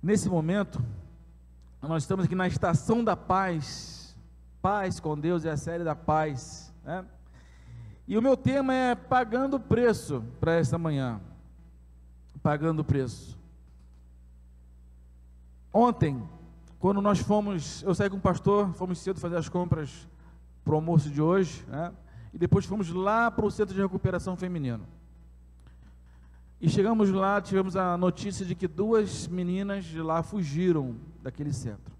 Nesse momento, nós estamos aqui na estação da paz, paz com Deus, é a série da paz, né? E o meu tema é pagando o preço para esta manhã, pagando o preço. Ontem, quando nós fomos, eu saí com o pastor, fomos cedo fazer as compras para o almoço de hoje, né? E depois fomos lá para o Centro de Recuperação Feminino. E chegamos lá, tivemos a notícia de que 2 meninas de lá fugiram daquele centro.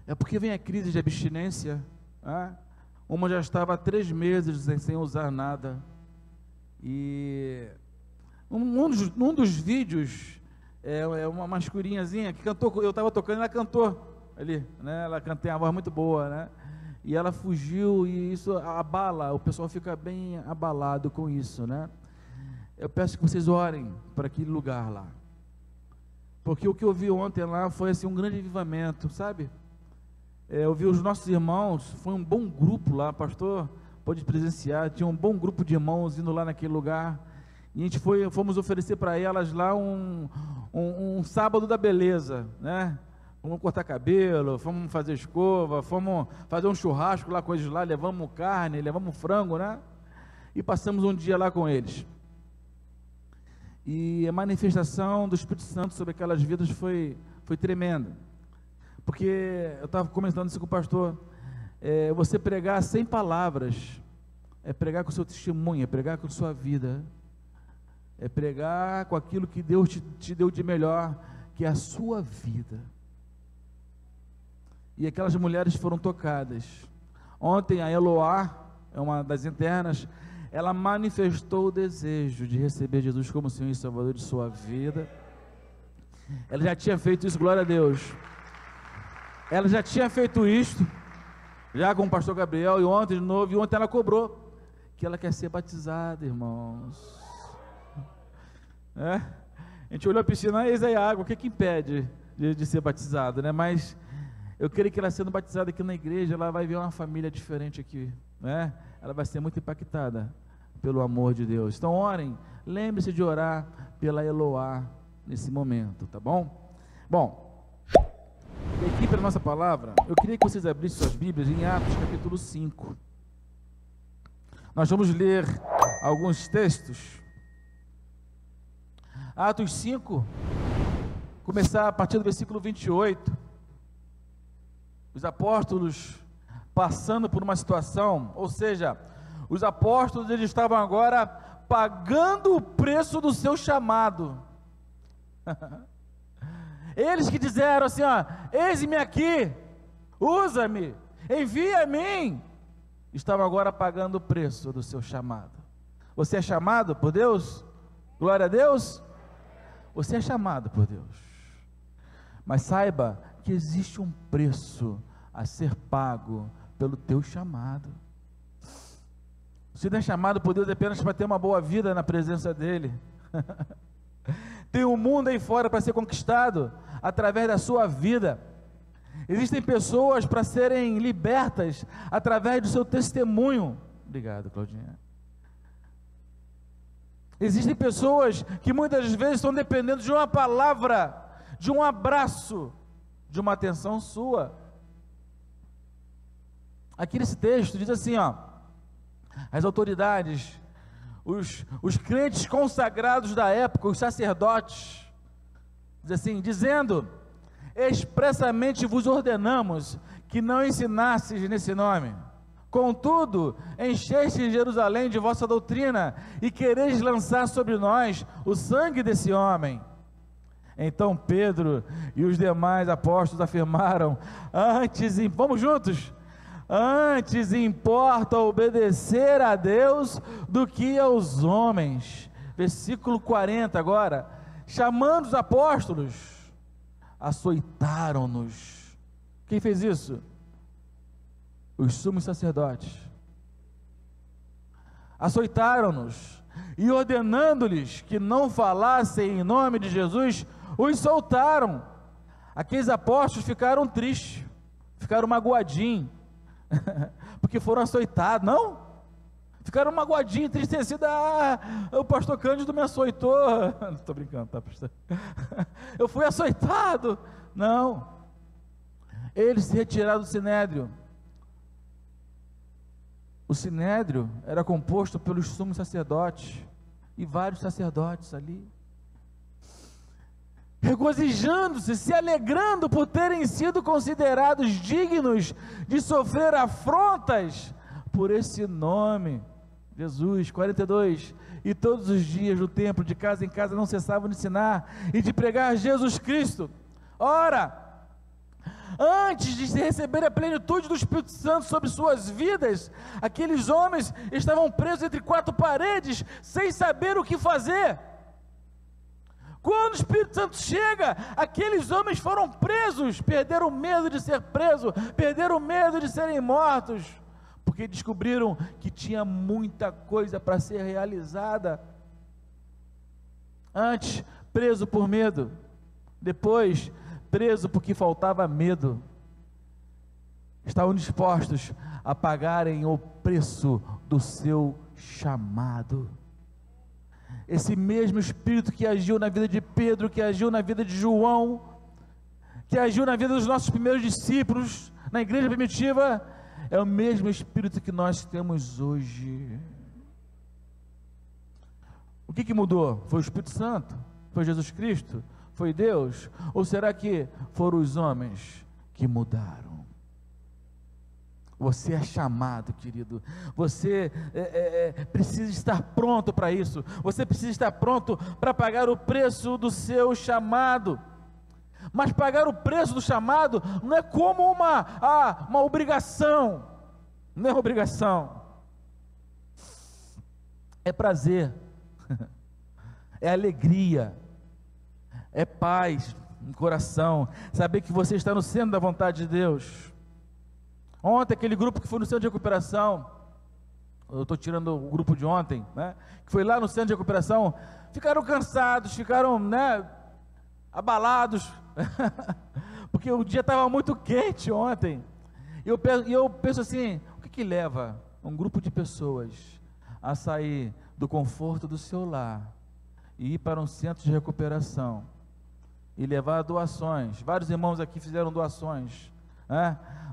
É porque vem a crise de abstinência, né? Uma já estava há 3 meses sem usar nada. E um dos vídeos é uma mascurinhazinha que cantou, eu estava tocando, ela cantou ali, né? Ela tem uma voz muito boa, né? E ela fugiu, e isso abala, o pessoal fica bem abalado com isso, né? Eu peço que vocês orem para aquele lugar lá, porque o que eu vi ontem lá foi assim, um grande avivamento, sabe? Eu vi os nossos irmãos, foi um bom grupo lá, pastor pôde presenciar, tinha um bom grupo de irmãos indo lá naquele lugar, e a gente fomos oferecer para elas lá um sábado da beleza, né? Fomos cortar cabelo, fomos fazer escova, fomos fazer um churrasco lá com eles lá, levamos carne, levamos frango, né? E passamos um dia lá com eles. E a manifestação do Espírito Santo sobre aquelas vidas foi tremenda. Porque eu estava comentando isso com o pastor, você pregar sem palavras, é pregar com o seu testemunho, é pregar com a sua vida, é pregar com aquilo que Deus te deu de melhor, que é a sua vida. E aquelas mulheres foram tocadas. Ontem a Eloá, é uma das internas, ela manifestou o desejo de receber Jesus como Senhor e Salvador de sua vida. Ela já tinha feito isso, glória a Deus. Ela já tinha feito isso, já com o pastor Gabriel, e ontem de novo, e ontem ela cobrou, que ela quer ser batizada, irmãos. A gente olhou a piscina, eis aí a água, o que impede de ser batizado, né? Mas eu creio que ela sendo batizada aqui na igreja, ela vai ver uma família diferente aqui, né? Ela vai ser muito impactada pelo amor de Deus. Então orem, lembre-se de orar pela Eloá nesse momento, tá bom? Bom, aqui para a nossa palavra, eu queria que vocês abrissem suas Bíblias em Atos capítulo 5. Nós vamos ler alguns textos. Atos 5, começar a partir do versículo 28. Os apóstolos passando por uma situação, ou seja, os apóstolos eles estavam agora pagando o preço do seu chamado. Eles que disseram assim, ó, eis-me aqui, usa-me, envia a mim, estavam agora pagando o preço do seu chamado. Você é chamado por Deus? Glória a Deus. Você é chamado por Deus, mas saiba que existe um preço a ser pago pelo teu chamado. Você não é chamado por Deus apenas para ter uma boa vida na presença dEle. Tem um mundo aí fora para ser conquistado através da sua vida. Existem pessoas para serem libertas através do seu testemunho. Obrigado, Claudinha. Existem pessoas que muitas vezes estão dependendo de uma palavra, de um abraço, de uma atenção sua. Aqui nesse texto diz assim, ó, as autoridades, os crentes consagrados da época, os sacerdotes, diz assim, dizendo, expressamente vos ordenamos que não ensinasseis nesse nome. Contudo, encheste Jerusalém de vossa doutrina e quereis lançar sobre nós o sangue desse homem. Então Pedro e os demais apóstolos afirmaram, vamos juntos? Antes importa obedecer a Deus do que aos homens. Versículo 40 agora, chamando os apóstolos, açoitaram-nos. Quem fez isso? Os sumos sacerdotes. Açoitaram-nos e ordenando-lhes que não falassem em nome de Jesus, os soltaram. Aqueles apóstolos ficaram tristes, ficaram magoadinhos, porque foram açoitados, não? ficaram magoadinhos, entristecidos. O pastor Cândido me açoitou. Não estou brincando, tá, pastor? Eu fui açoitado. Não. Eles se retiraram do Sinédrio. O Sinédrio era composto pelos sumos sacerdotes e vários sacerdotes ali, regozijando-se, se alegrando por terem sido considerados dignos de sofrer afrontas por esse nome, Jesus. 42, e todos os dias no templo, de casa em casa, não cessavam de ensinar e de pregar Jesus Cristo. Ora, antes de se receber a plenitude do Espírito Santo sobre suas vidas, aqueles homens estavam presos entre quatro paredes, sem saber o que fazer. Quando o Espírito Santo chega, aqueles homens foram presos, perderam medo de ser presos, perderam medo de serem mortos, porque descobriram que tinha muita coisa para ser realizada. Antes, preso por medo, depois, preso porque faltava medo. Estavam dispostos a pagarem o preço do seu chamado. Esse mesmo Espírito que agiu na vida de Pedro, que agiu na vida de João, que agiu na vida dos nossos primeiros discípulos, na igreja primitiva, é o mesmo Espírito que nós temos hoje. O que mudou? Foi o Espírito Santo? Foi Jesus Cristo? Foi Deus? Ou será que foram os homens que mudaram? Você é chamado, querido. Você precisa estar pronto para isso. Você precisa estar pronto para pagar o preço do seu chamado. Mas pagar o preço do chamado não é como uma obrigação. Não é obrigação. É prazer. É alegria. É paz no coração. Saber que você está no centro da vontade de Deus. Ontem, aquele grupo que foi no centro de recuperação, eu estou tirando o grupo de ontem, né, que foi lá no centro de recuperação, ficaram cansados, ficaram, abalados, porque o dia estava muito quente ontem. E eu penso assim, o que leva um grupo de pessoas a sair do conforto do seu lar e ir para um centro de recuperação e levar doações? Vários irmãos aqui fizeram doações,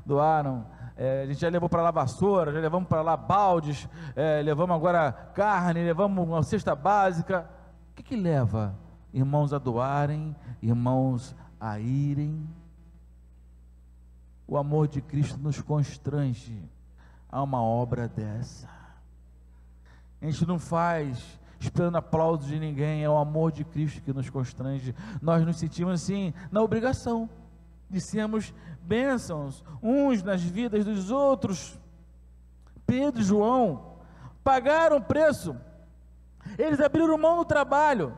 doaram, a gente já levou para lá vassoura, já levamos para lá baldes, levamos agora carne, levamos uma cesta básica. O que leva irmãos a doarem, irmãos a irem? O amor de Cristo nos constrange a uma obra dessa. A gente não faz esperando aplausos de ninguém, é o amor de Cristo que nos constrange. Nós nos sentimos assim, na obrigação de sermos bênçãos uns nas vidas dos outros. Pedro e João pagaram o preço. Eles abriram mão do trabalho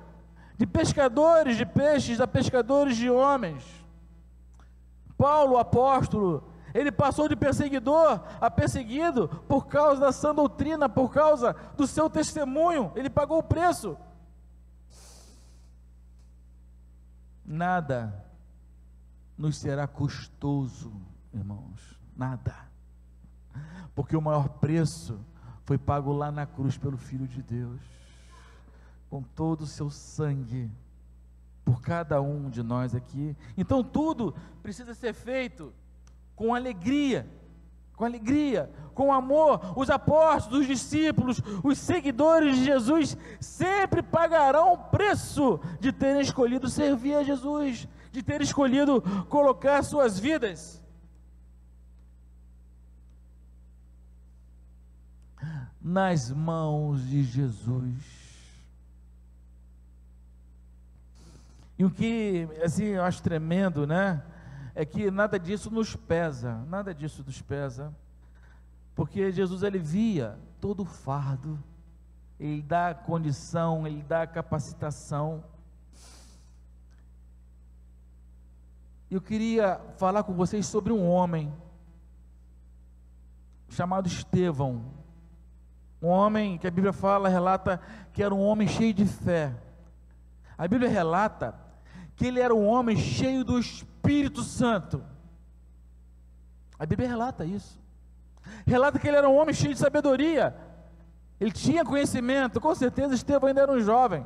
de pescadores de peixes a pescadores de homens. Paulo, o apóstolo, ele passou de perseguidor a perseguido por causa da sã doutrina, por causa do seu testemunho. Ele pagou o preço. Nada nos será custoso, irmãos, nada, porque o maior preço foi pago lá na cruz pelo Filho de Deus, com todo o seu sangue, por cada um de nós aqui. Então tudo precisa ser feito com alegria, com amor. Os apóstolos, os discípulos, os seguidores de Jesus sempre pagarão o preço de terem escolhido servir a Jesus, de ter escolhido colocar suas vidas nas mãos de Jesus. E o que, assim, eu acho tremendo, é que nada disso nos pesa, porque Jesus alivia todo o fardo, Ele dá a condição, Ele dá a capacitação. Eu queria falar com vocês sobre um homem chamado Estevão, um homem que a Bíblia relata que era um homem cheio de fé. A Bíblia relata que ele era um homem cheio do Espírito Santo. A Bíblia relata isso. Relata que ele era um homem cheio de sabedoria. Ele tinha conhecimento, com certeza Estevão ainda era um jovem.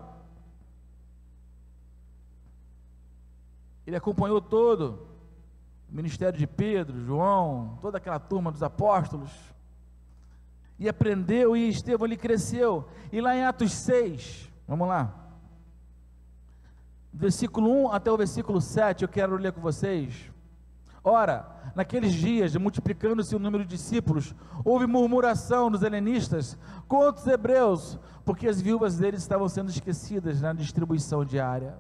Ele acompanhou todo o ministério de Pedro, João, toda aquela turma dos apóstolos, e aprendeu, e Estevão ele cresceu. E lá em Atos 6, vamos lá, versículo 1 até o versículo 7, eu quero ler com vocês. Ora, naqueles dias, multiplicando-se o número de discípulos, houve murmuração dos helenistas contra os hebreus, porque as viúvas deles estavam sendo esquecidas na distribuição diária.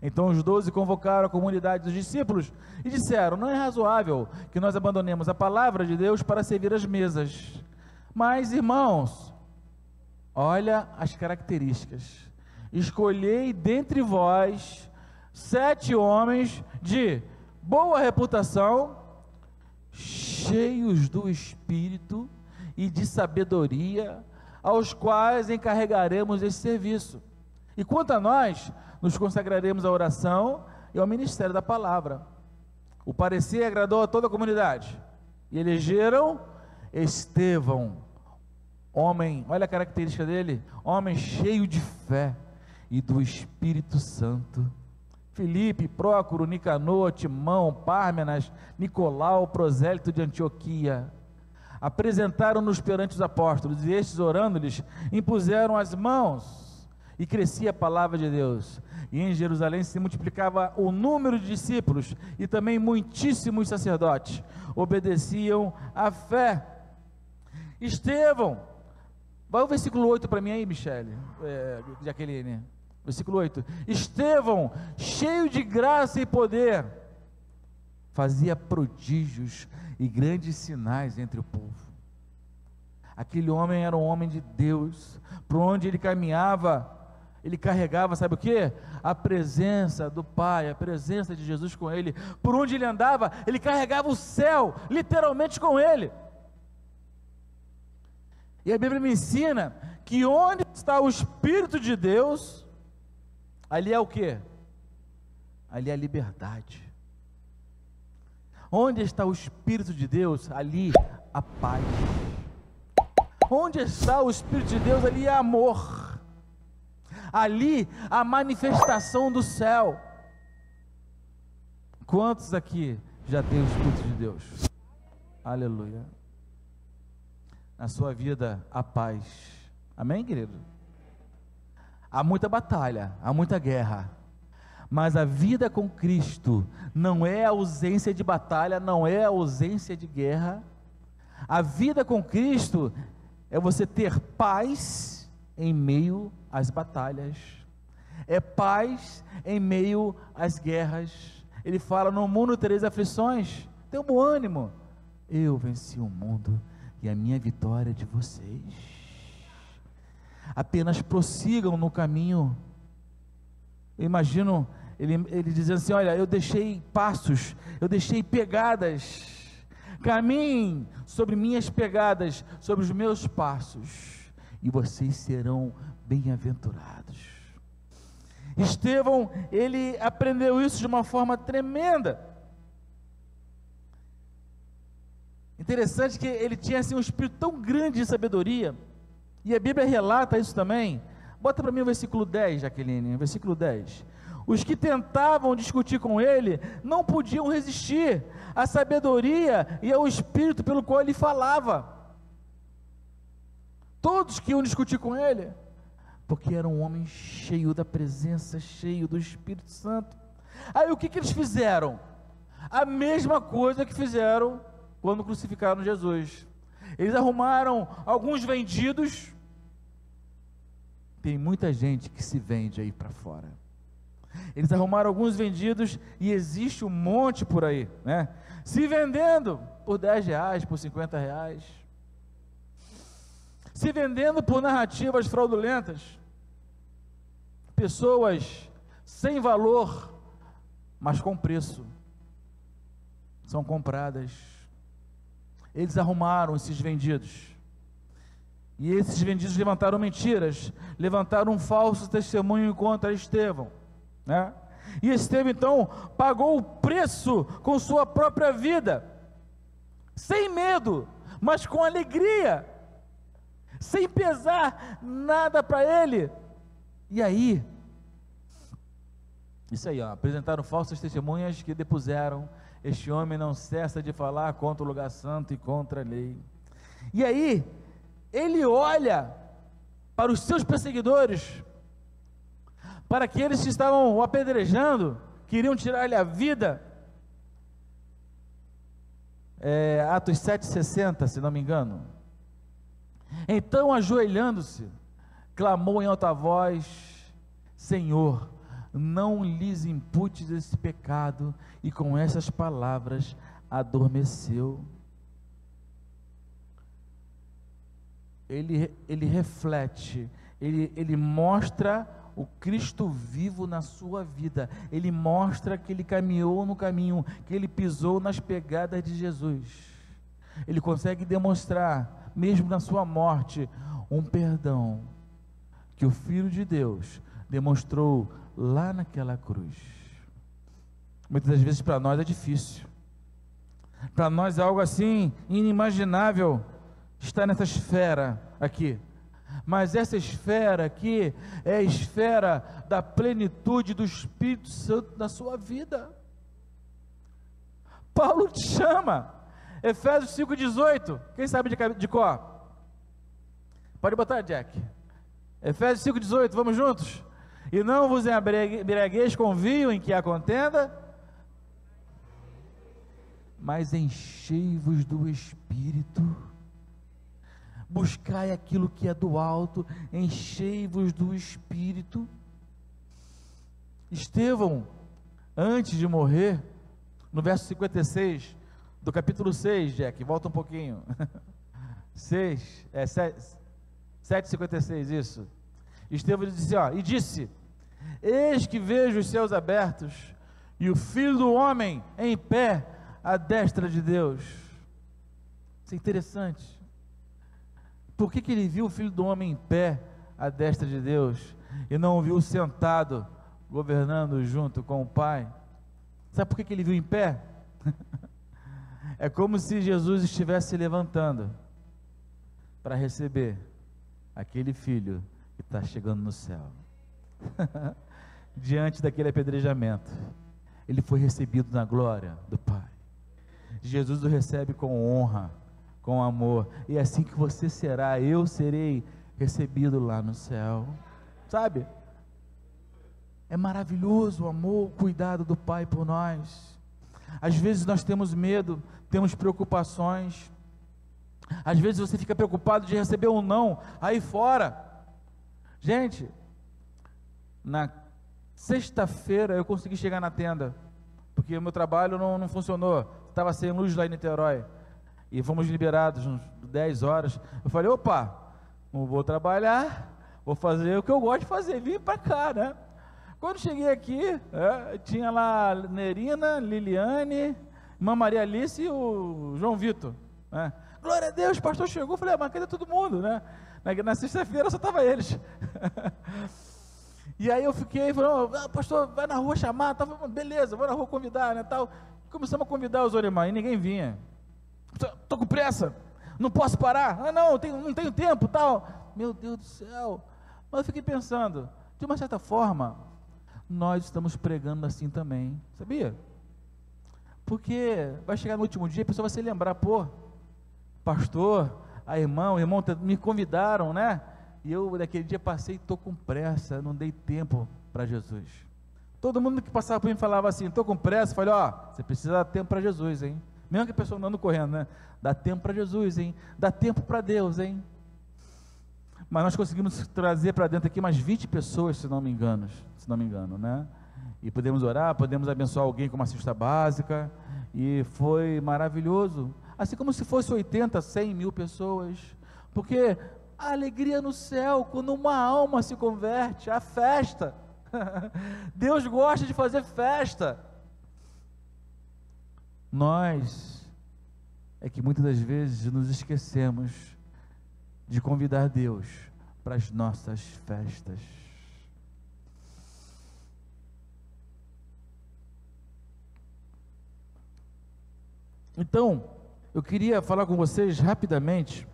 Então os 12 convocaram a comunidade dos discípulos e disseram: não é razoável que nós abandonemos a palavra de Deus para servir as mesas. Mas, irmãos, olha as características: escolhei dentre vós 7 homens de boa reputação, cheios do Espírito e de sabedoria, aos quais encarregaremos esse serviço. E quanto a nós, nos consagraremos à oração e ao ministério da palavra. O parecer agradou a toda a comunidade, e elegeram Estevão, homem, olha a característica dele, homem cheio de fé e do Espírito Santo. Filipe, Prócoro, Nicanor, Timão, Pármenas, Nicolau, prosélito de Antioquia, apresentaram-nos perante os apóstolos, e estes, orando-lhes, impuseram as mãos, e crescia a palavra de Deus, e em Jerusalém se multiplicava o número de discípulos, e também muitíssimos sacerdotes obedeciam à fé. Estevão, vai o versículo 8 para mim aí, Michele, Jaqueline, versículo 8, Estevão, cheio de graça e poder, fazia prodígios e grandes sinais entre o povo. Aquele homem era um homem de Deus, por onde ele caminhava, ele carregava, sabe o que? A presença do Pai, a presença de Jesus com ele. Por onde ele andava, ele carregava o céu, literalmente com ele. E a Bíblia me ensina que onde está o Espírito de Deus, ali é o que? Ali é a liberdade. Onde está o Espírito de Deus, ali a paz. Onde está o Espírito de Deus, ali é amor. Ali a manifestação do céu. Quantos aqui já tem o Espírito de Deus? Aleluia. Na sua vida, a paz. Amém, querido? Há muita batalha, há muita guerra, mas a vida com Cristo não é a ausência de batalha, não é a ausência de guerra. A vida com Cristo é você ter paz em meio às batalhas, é paz em meio às guerras. Ele fala: no mundo tereis aflições, tenham bom ânimo, eu venci o mundo, e a minha vitória é de vocês. Apenas prossigam no caminho. Eu imagino ele dizendo assim: olha, eu deixei passos, eu deixei pegadas, caminhem sobre minhas pegadas, sobre os meus passos, e vocês serão bem-aventurados. Estevão, ele aprendeu isso de uma forma tremenda. Interessante que ele tinha assim um espírito tão grande de sabedoria, e a Bíblia relata isso também. Bota para mim o versículo 10, Jaqueline, versículo 10. Os que tentavam discutir com ele não podiam resistir à sabedoria e ao espírito pelo qual ele falava. Todos que iam discutir com ele, porque era um homem cheio da presença, cheio do Espírito Santo. Aí o que eles fizeram? A mesma coisa que fizeram quando crucificaram Jesus. Eles arrumaram alguns vendidos. Tem muita gente que se vende aí para fora. Eles arrumaram alguns vendidos, e existe um monte por aí, né? Se vendendo por R$10, por R$50, se vendendo por narrativas fraudulentas, pessoas sem valor, mas com preço, são compradas. Eles arrumaram esses vendidos, e esses vendidos levantaram mentiras, levantaram um falso testemunho contra Estevão, né? E Estevão então pagou o preço com sua própria vida, sem medo, mas com alegria. sem pesar nada para ele. E aí, isso aí, ó, apresentaram falsas testemunhas que depuseram: este homem não cessa de falar contra o lugar santo e contra a lei. E aí, ele olha para os seus perseguidores, para aqueles que estavam o apedrejando, queriam tirar-lhe a vida. Atos 7,60, se não me engano. Então, ajoelhando-se, clamou em alta voz: Senhor, não lhes imputes esse pecado. E com essas palavras adormeceu. Ele reflete, ele mostra o Cristo vivo na sua vida. Ele mostra que ele caminhou no caminho, que ele pisou nas pegadas de Jesus. Ele consegue demonstrar, mesmo na sua morte, um perdão que o Filho de Deus demonstrou lá naquela cruz. Muitas das vezes para nós é difícil, para nós é algo assim inimaginável estar nessa esfera aqui, mas essa esfera aqui é a esfera da plenitude do Espírito Santo na sua vida. Paulo te chama, Efésios 5,18, quem sabe de cor? Pode botar, Jack. Efésios 5,18, vamos juntos? E não vos embriagueis com vinho em que há contenda, mas enchei-vos do Espírito. Buscai aquilo que é do alto, enchei-vos do Espírito. Estevão, antes de morrer, no verso 56 do capítulo 6, Jack, volta um pouquinho. 7,56, isso. Estevão disse, disse: eis que vejo os céus abertos e o Filho do Homem em pé à destra de Deus. Isso é interessante. Por que ele viu o Filho do Homem em pé à destra de Deus e não o viu sentado, governando junto com o Pai? Sabe por que ele viu em pé? É como se Jesus estivesse se levantando para receber aquele filho que está chegando no céu. Diante daquele apedrejamento, ele foi recebido na glória do Pai. Jesus o recebe com honra, com amor, e é assim que você será, eu serei recebido lá no céu, sabe? É maravilhoso o amor, o cuidado do Pai por nós. Às vezes nós temos medo, temos preocupações, às vezes você fica preocupado de receber um não aí fora. Gente, na sexta-feira eu consegui chegar na tenda, porque o meu trabalho não funcionou, estava sem luz lá em Niterói, e fomos liberados uns 10 horas, eu falei, opa, não vou trabalhar, vou fazer o que eu gosto de fazer, vim para cá, né? Quando cheguei aqui, tinha lá Nerina, Liliane, Irmã Maria Alice e o João Vitor, né? Glória a Deus, o pastor chegou, falei, mas cadê todo mundo, né? Na sexta-feira só estava eles. E aí eu fiquei, falei, pastor, vai na rua chamar, beleza, vou na rua convidar, né, tal. Começamos a convidar os Olimar, e ninguém vinha. Estou com pressa, não posso parar, não tenho tempo, tal. Meu Deus do céu. Mas eu fiquei pensando, de uma certa forma, nós estamos pregando assim também, sabia? Porque vai chegar no último dia, a pessoa vai se lembrar, pastor, o irmão me convidaram, né? E eu naquele dia passei, estou com pressa, não dei tempo para Jesus. Todo mundo que passava por mim falava assim, estou com pressa, falei, você precisa dar tempo para Jesus, hein? Mesmo que a pessoa andando correndo, né? Dá tempo para Jesus, hein? Dá tempo para Deus, hein? Mas nós conseguimos trazer para dentro aqui umas 20 pessoas, se não me engano, né? E podemos orar, podemos abençoar alguém com uma cesta básica, e foi maravilhoso, assim como se fosse 80, 100 mil pessoas, porque a alegria no céu, quando uma alma se converte, a festa, Deus gosta de fazer festa. Nós é que muitas das vezes nos esquecemos de convidar Deus para as nossas festas. Então, eu queria falar com vocês rapidamente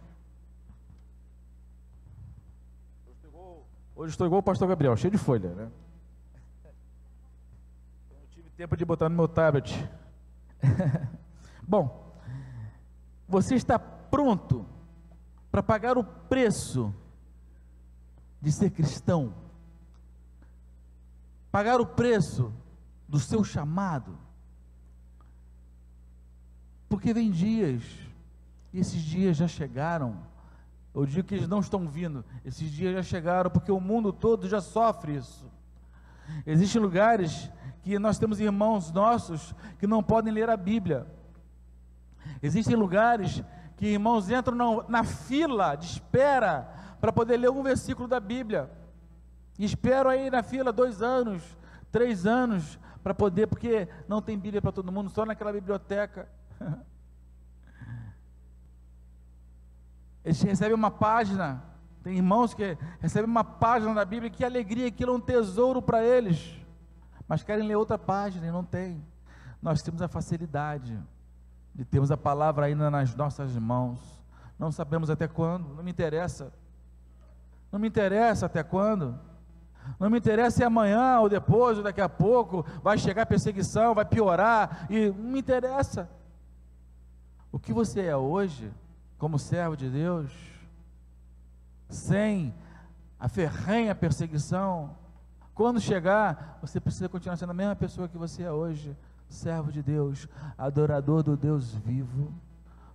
Hoje estou igual o pastor Gabriel, cheio de folha, né? Não tive tempo de botar no meu tablet. Bom, você está pronto para pagar o preço de ser cristão? Pagar o preço do seu chamado? Porque vem dias, e esses dias já chegaram. Eu digo que eles não estão vindo, esses dias já chegaram, porque o mundo todo já sofre isso. Existem lugares que nós temos irmãos nossos que não podem ler a Bíblia. Existem lugares que irmãos entram na fila de espera para poder ler um versículo da Bíblia, e esperam aí na fila 2 anos, 3 anos, para poder, porque não tem Bíblia para todo mundo, só naquela biblioteca. Eles recebem uma página, tem irmãos que recebem uma página da Bíblia, que alegria, aquilo é um tesouro para eles, mas querem ler outra página e não tem. Nós temos a facilidade de termos a palavra ainda nas nossas mãos, não sabemos até quando, não me interessa até quando, não me interessa se é amanhã ou depois, ou daqui a pouco, vai chegar perseguição, vai piorar, e não me interessa. O que você é hoje, como servo de Deus, sem a ferrenha perseguição, quando chegar, você precisa continuar sendo a mesma pessoa que você é hoje, servo de Deus, adorador do Deus vivo,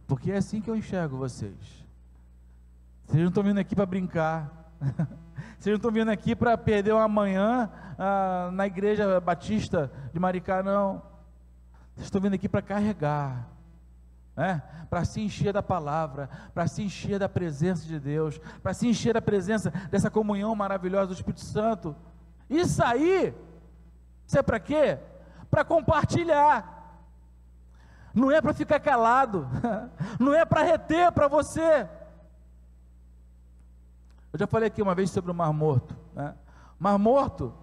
porque é assim que eu enxergo vocês. Vocês não estão vindo aqui para brincar, vocês não estão vindo aqui para perder uma manhã na igreja batista de Maricá, não. Vocês estão vindo aqui para carregar, para se encher da palavra, para se encher da presença de Deus, para se encher da presença dessa comunhão maravilhosa do Espírito Santo. Isso aí, isso é para quê? Para compartilhar, não é para ficar calado, não é para reter para você. Eu já falei aqui uma vez sobre o Mar Morto, Mar Morto,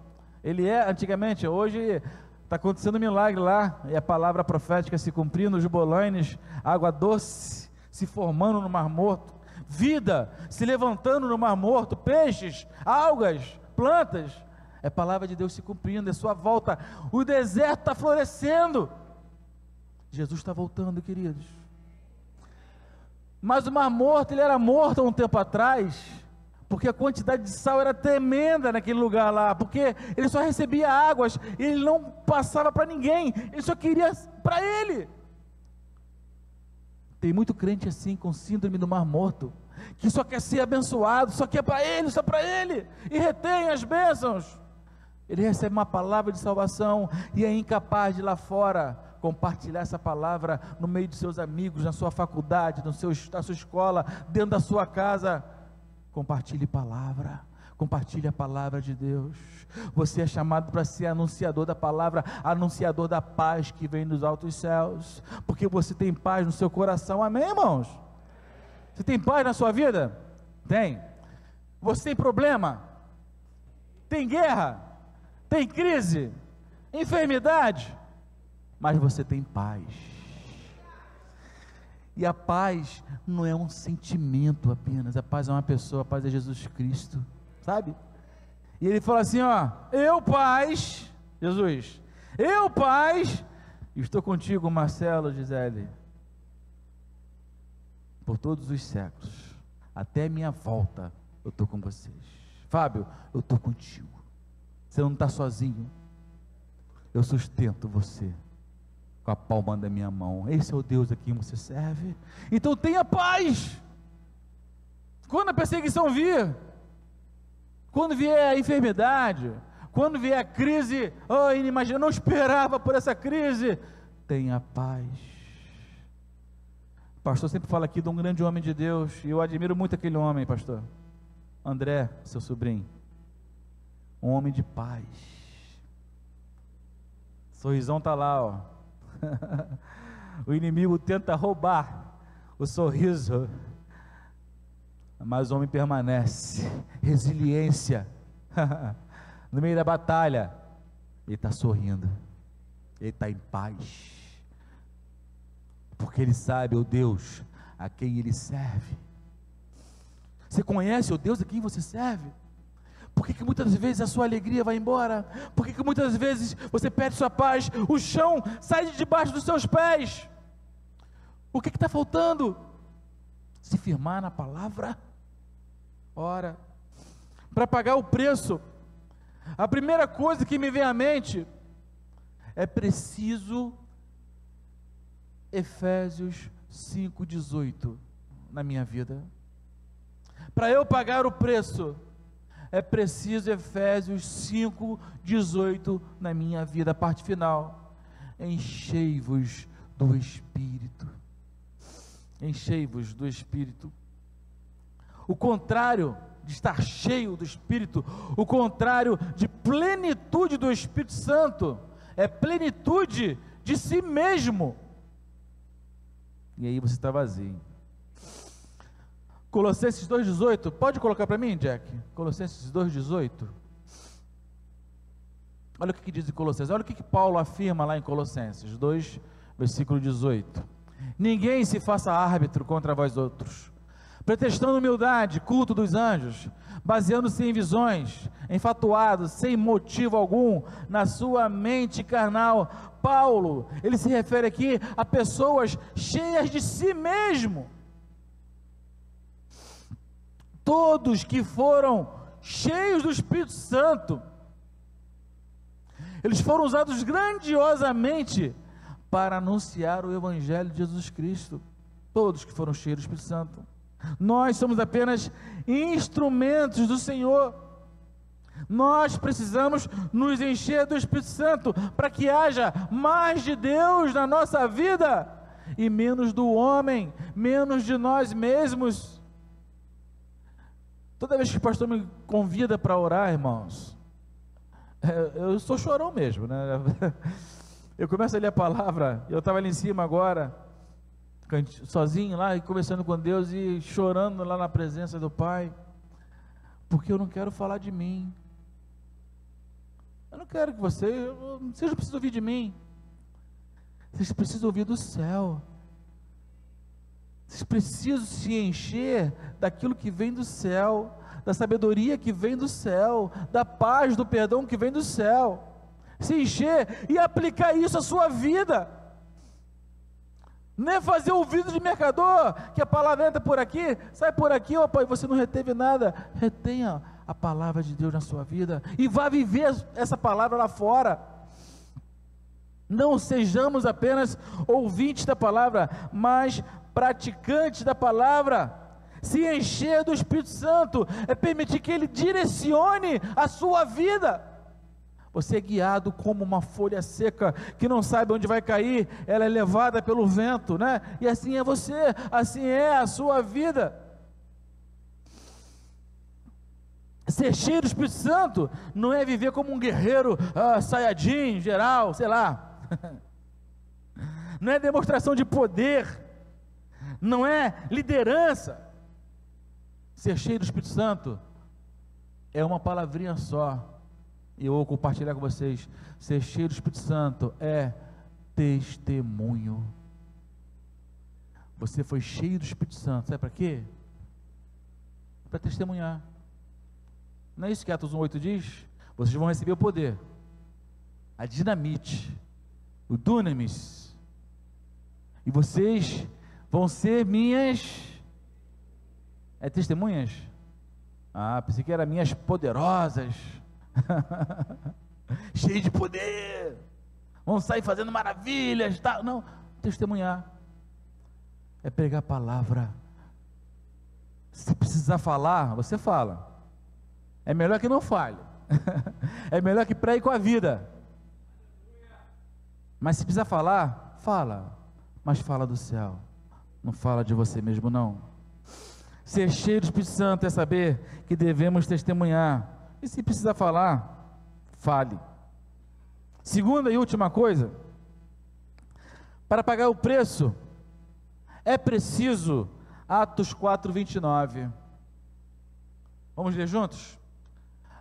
ele antigamente, hoje está acontecendo um milagre lá, e a palavra profética se cumprindo, os bolanes, água doce se formando no Mar Morto, vida se levantando no Mar Morto, peixes, algas, plantas, é palavra de Deus se cumprindo, é sua volta, o deserto está florescendo, Jesus está voltando, queridos. Mas o Mar Morto, ele era morto há um tempo atrás, porque a quantidade de sal era tremenda naquele lugar lá, porque ele só recebia águas, e ele não passava para ninguém, ele só queria para ele. Tem muito crente assim, com síndrome do Mar Morto, que só quer ser abençoado, só quer para ele, só para ele, e retém as bênçãos. Ele recebe uma palavra de salvação, e é incapaz de ir lá fora compartilhar essa palavra no meio de seus amigos, na sua faculdade, na sua escola, dentro da sua casa. Compartilhe palavra, compartilhe a palavra de Deus. Você é chamado para ser anunciador da palavra, anunciador da paz que vem dos altos céus, porque você tem paz no seu coração, amém, irmãos? Você tem paz na sua vida? Tem. Você tem problema? Tem guerra? Tem crise? Enfermidade? Mas você tem paz. E a paz não é um sentimento apenas, a paz é uma pessoa, a paz é Jesus Cristo, sabe? E ele fala assim, eu paz, Jesus, eu paz, estou contigo, Marcelo, Gisele, por todos os séculos, até minha volta, eu estou com vocês. Fábio, eu estou contigo, você não está sozinho, eu sustento você com a palma da minha mão. Esse é o Deus a quem você serve. Então tenha paz. Quando a perseguição vir, quando vier a enfermidade, quando vier a crise, inimaginável, não esperava por essa crise, tenha paz. O pastor sempre fala aqui de um grande homem de Deus, e eu admiro muito aquele homem, pastor André, seu sobrinho, um homem de paz. Sorrisão está lá, o inimigo tenta roubar o sorriso, mas o homem permanece, resiliência, no meio da batalha, ele está sorrindo, ele está em paz, porque ele sabe o Deus a quem ele serve. Você conhece o Deus a quem você serve? Por que muitas vezes a sua alegria vai embora? Por que muitas vezes você perde sua paz? O chão sai de debaixo dos seus pés. O que está faltando? Se firmar na palavra. Ora, para pagar o preço, a primeira coisa que me vem à mente é preciso Efésios 5,18 na minha vida. Para eu pagar o preço, é preciso Efésios 5,18 na minha vida. A parte final: enchei-vos do Espírito. Enchei-vos do Espírito. O contrário de estar cheio do Espírito, o contrário de plenitude do Espírito Santo, é plenitude de si mesmo. E aí você está vazio. Colossenses 2,18, pode colocar para mim, Jack? Colossenses 2,18. Olha o que diz em Colossenses, olha o que Paulo afirma lá em Colossenses 2, versículo 18. Ninguém se faça árbitro contra vós outros, pretextando humildade, culto dos anjos, baseando-se em visões, enfatuado, sem motivo algum, na sua mente carnal. Paulo, ele se refere aqui a pessoas cheias de si mesmo. Todos que foram cheios do Espírito Santo, eles foram usados grandiosamente para anunciar o Evangelho de Jesus Cristo. Todos que foram cheios do Espírito Santo. Nós somos apenas instrumentos do Senhor. Nós precisamos nos encher do Espírito Santo para que haja mais de Deus na nossa vida e menos do homem, menos de nós mesmos. Toda vez que o pastor me convida para orar, irmãos, eu sou chorão mesmo, né? Eu começo a ler a palavra, eu estava ali em cima agora, sozinho lá, e conversando com Deus e chorando lá na presença do Pai, porque eu não quero falar de mim. Eu não quero que vocês não precisam ouvir de mim, vocês precisam ouvir do céu. Vocês precisam se encher daquilo que vem do céu, da sabedoria que vem do céu, da paz, do perdão que vem do céu. Se encher e aplicar isso à sua vida. Não é fazer ouvido de mercador, que a palavra entra por aqui, sai por aqui, opa, e você não reteve nada. Retenha a palavra de Deus na sua vida e vá viver essa palavra lá fora. Não sejamos apenas ouvintes da palavra, mas praticantes da palavra. Se encher do Espírito Santo é permitir que Ele direcione a sua vida. Você é guiado como uma folha seca que não sabe onde vai cair, ela é levada pelo vento, né? E assim é você, assim é a sua vida. Ser cheio do Espírito Santo não é viver como um guerreiro saiyajin, geral, sei lá. Não é demonstração de poder, não é liderança. Ser cheio do Espírito Santo é uma palavrinha só, e eu vou compartilhar com vocês. Ser cheio do Espírito Santo é testemunho. Você foi cheio do Espírito Santo, sabe para quê? Para testemunhar. Não é isso que Atos 1:8 diz? Vocês vão receber o poder, a dinamite, o dunamis, e vocês vão ser minhas testemunhas. Pensei que eram minhas poderosas, cheio de poder, vão sair fazendo maravilhas, tá? Não, testemunhar é pregar a palavra. Se precisar falar, você fala. É melhor que não fale. É melhor que pregue com a vida. Mas se precisar falar, fala. Mas fala do céu. Não fala de você mesmo, não. Ser cheio do Espírito Santo é saber que devemos testemunhar. E se precisar falar, fale. Segunda e última coisa, para pagar o preço, é preciso Atos 4:29. Vamos ler juntos?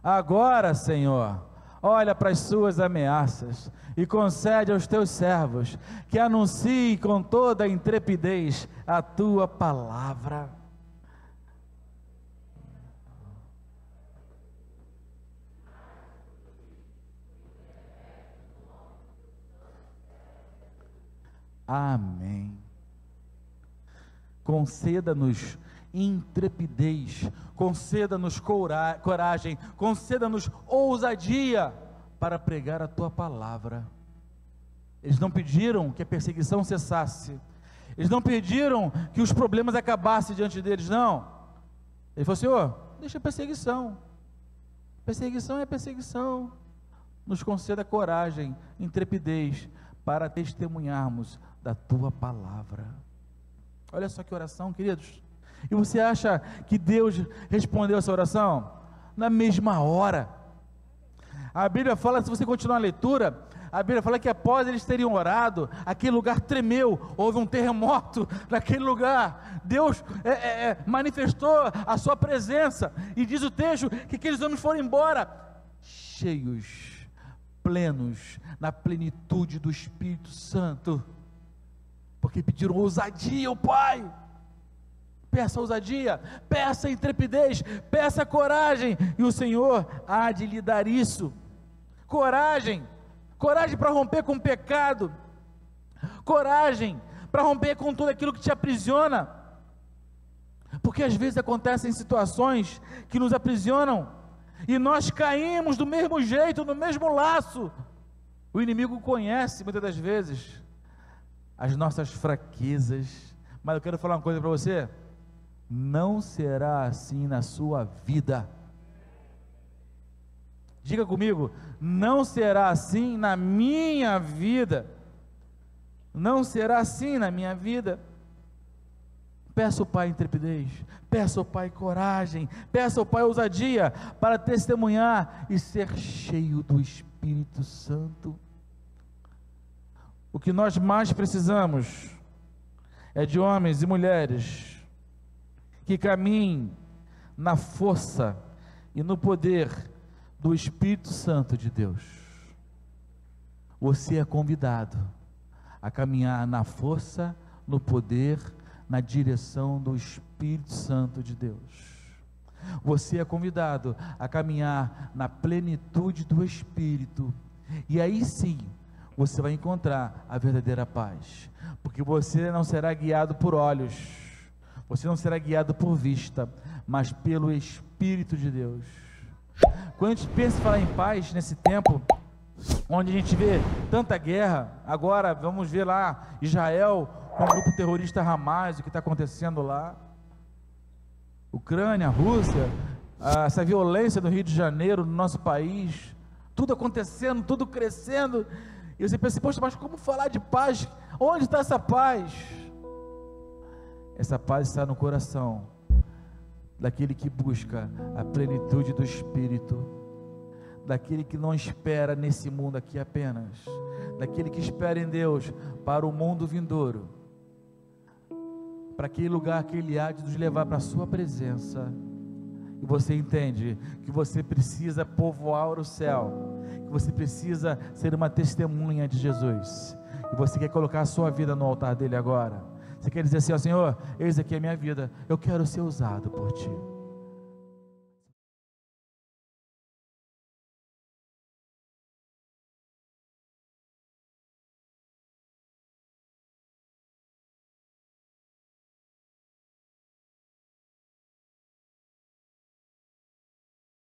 Agora, Senhor, olha para as suas ameaças e concede aos teus servos que anunciem com toda a intrepidez a tua palavra. Amém. Conceda-nos intrepidez, conceda-nos coragem, conceda-nos ousadia para pregar a tua palavra. Eles não pediram que a perseguição cessasse, eles não pediram que os problemas acabassem diante deles, não. Ele falou: Senhor, deixa a perseguição, perseguição é perseguição, nos conceda coragem, intrepidez, para testemunharmos da tua palavra. Olha só que oração, queridos. E você acha que Deus respondeu essa oração? Na mesma hora. A Bíblia fala, se você continuar a leitura, a Bíblia fala que após eles terem orado, aquele lugar tremeu, houve um terremoto naquele lugar. Deus manifestou a sua presença, e diz o texto que aqueles homens foram embora cheios, plenos, na plenitude do Espírito Santo, porque pediram ousadia ao Pai. Peça ousadia, peça intrepidez, peça coragem, e o Senhor há de lhe dar isso. Coragem para romper com o pecado, coragem para romper com tudo aquilo que te aprisiona, porque às vezes acontecem situações que nos aprisionam, e nós caímos do mesmo jeito, no mesmo laço. O inimigo conhece muitas das vezes as nossas fraquezas, mas eu quero falar uma coisa para você: não será assim na sua vida. Diga comigo: não será assim na minha vida. Não será assim na minha vida. Peça ao Pai intrepidez, peça ao Pai coragem, peça ao Pai ousadia para testemunhar e ser cheio do Espírito Santo. O que nós mais precisamos é de homens e mulheres que caminhem na força e no poder do Espírito Santo de Deus. Você é convidado a caminhar na força, no poder, na direção do Espírito Santo de Deus. Você é convidado a caminhar na plenitude do Espírito, e aí sim você vai encontrar a verdadeira paz, porque você não será guiado por olhos, você não será guiado por vista, mas pelo Espírito de Deus. Quando a gente pensa em falar em paz nesse tempo, onde a gente vê tanta guerra, agora vamos ver lá Israel com o grupo terrorista Hamas, o que está acontecendo lá, Ucrânia, Rússia, essa violência no Rio de Janeiro, no nosso país, tudo acontecendo, tudo crescendo, e você pensa: poxa, mas como falar de paz? Onde está essa paz? Essa paz está no coração daquele que busca a plenitude do Espírito, daquele que não espera nesse mundo aqui apenas, daquele que espera em Deus para o mundo vindouro, para aquele lugar que Ele há de nos levar para a sua presença. E você entende que você precisa povoar o céu, que você precisa ser uma testemunha de Jesus, e você quer colocar a sua vida no altar dele agora. Você quer dizer assim: ó Senhor, eis aqui a minha vida, eu quero ser usado por Ti.